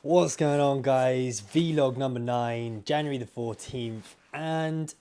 What's going on, guys? Vlog number 9, January the 14th. And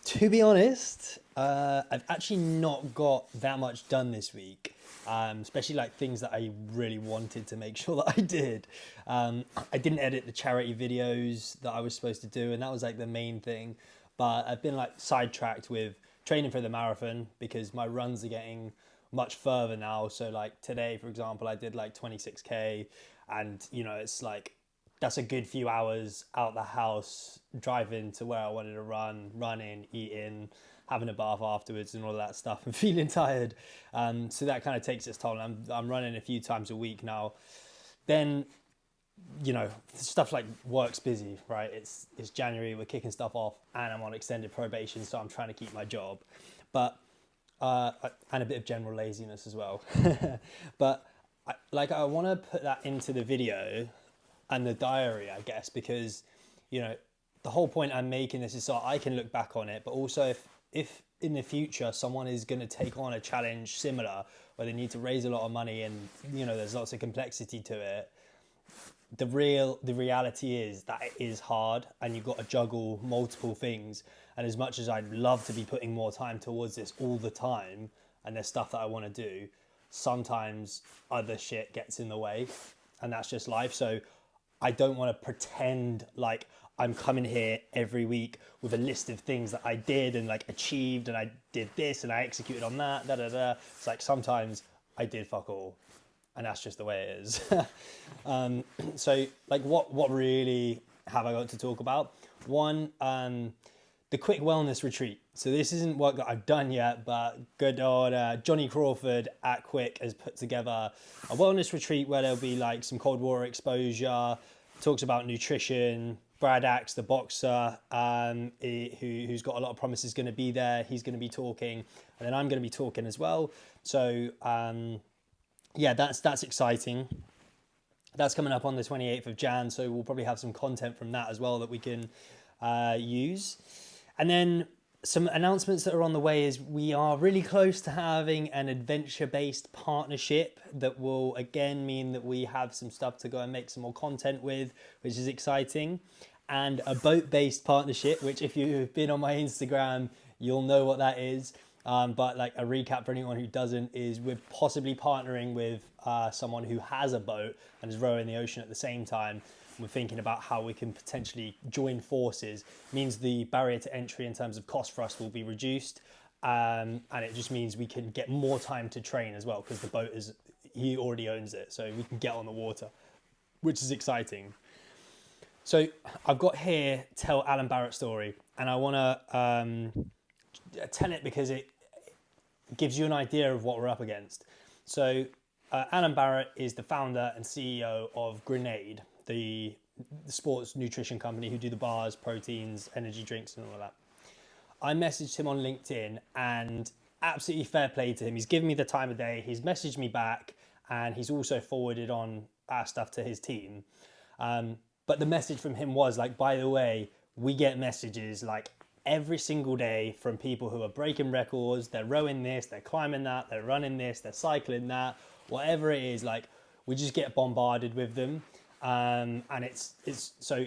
to be honest, I've actually not got that much done this week, especially like things that I really wanted to make sure that I did. I didn't edit the charity videos that I was supposed to do, and that was like the main thing. But I've been like sidetracked with training for the marathon because my runs are getting much further now. So like today, for example, I did like 26k, and it's like that's a good few hours out the house, driving to where I wanted to run, running, eating, having a bath afterwards, and all of that stuff, and feeling tired. So that kind of takes its toll. I'm running a few times a week now. Then stuff like work's busy, right? It's January, we're kicking stuff off, and I'm on extended probation, so I'm trying to keep my job, but and a bit of general laziness as well. But I want to put that into the video and the diary, I guess, because you know the whole point I'm making this is so I can look back on it, but also if in the future someone is going to take on a challenge similar where they need to raise a lot of money and there's lots of complexity to it, the reality is that it is hard and you've got to juggle multiple things. And as much as I'd love to be putting more time towards this all the time, and there's stuff that I want to do, sometimes other shit gets in the way, and that's just life. So I don't want to pretend like I'm coming here every week with a list of things that I did and like achieved, and I did this and I executed on that, da da da. It's like sometimes I did fuck all, and that's just the way it is. So like what really have I got to talk about? One, the quick wellness retreat. So this isn't work that I've done yet, but good old Johnny Crawford at Quick has put together a wellness retreat where there'll be like some cold water exposure, talks about nutrition. Brad Axe, the boxer, who's got a lot of promises, going to be there. He's going to be talking, and then I'm going to be talking as well. So yeah, that's exciting. That's coming up on the 28th of Jan, so we'll probably have some content from that as well that we can use. And then some announcements that are on the way is we are really close to having an adventure-based partnership that will again mean that we have some stuff to go and make some more content with, which is exciting. And a boat-based partnership, which if you've been on my Instagram, you'll know what that is. But like a recap for anyone who doesn't is we're possibly partnering with someone who has a boat and is rowing the ocean at the same time. We're thinking about how we can potentially join forces. It means the barrier to entry in terms of cost for us will be reduced. And it just means we can get more time to train as well because the boat he already owns it. So we can get on the water, which is exciting. So I've got here Tell Alan Barrett's story, and I want to tell it because it gives you an idea of what we're up against. So Alan Barrett is the founder and CEO of Grenade, the sports nutrition company who do the bars, proteins, energy drinks, and all of that. I messaged him on LinkedIn, and absolutely fair play to him. He's given me the time of day. He's messaged me back, and he's also forwarded on our stuff to his team. But the message from him was like, by the way, we get messages like every single day from people who are breaking records. They're rowing this, they're climbing that, they're running this, they're cycling that, whatever it is. Like we just get bombarded with them, and it's so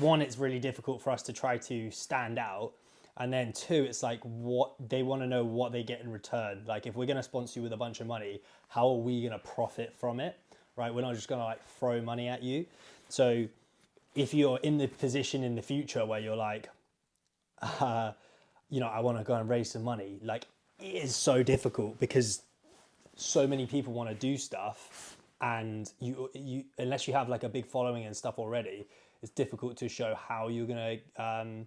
one, it's really difficult for us to try to stand out, and then two, it's like what they want to know what they get in return. Like if we're going to sponsor you with a bunch of money, how are we going to profit from it? Right? We're not just going to like throw money at you. So if you're in the position in the future where you're like, I want to go and raise some money, like it is so difficult because so many people want to do stuff, and you unless you have like a big following and stuff already, it's difficult to show how you're going to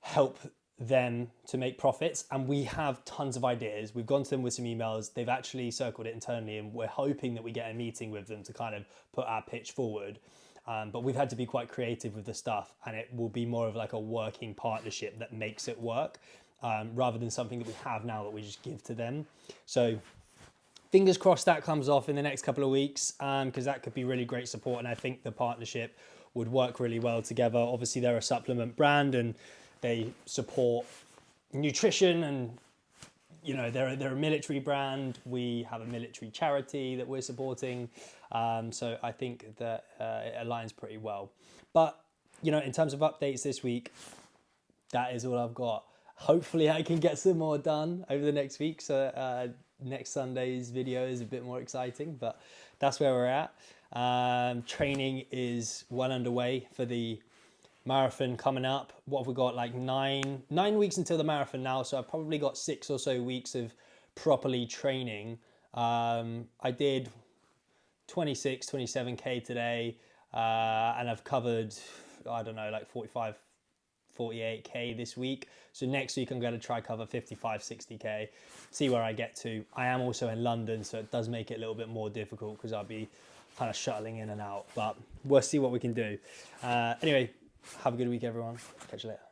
help them to make profits. And we have tons of ideas. We've gone to them with some emails. They've actually circled it internally, and we're hoping that we get a meeting with them to kind of put our pitch forward. But we've had to be quite creative with the stuff, and it will be more of like a working partnership that makes it work, rather than something that we have now that we just give to them. So fingers crossed that comes off in the next couple of weeks, because that could be really great support, and I think the partnership would work really well together. Obviously, they're a supplement brand, and they support nutrition and you know, they're a military brand. We have a military charity that we're supporting. So I think that it aligns pretty well. But, you know, in terms of updates this week, that is all I've got. Hopefully I can get some more done over the next week. So next Sunday's video is a bit more exciting, but that's where we're at. Training is well underway for the marathon coming up. What have we got? Like nine weeks until the marathon now. So I've probably got 6 or so weeks of properly training. I did 26, 27K today. And I've covered, I don't know, like 45, 48K this week. So next week I'm going to try cover 55, 60K, see where I get to. I am also in London, so it does make it a little bit more difficult because I'll be kind of shuttling in and out, but we'll see what we can do. Anyway, have a good week, everyone. Catch you later.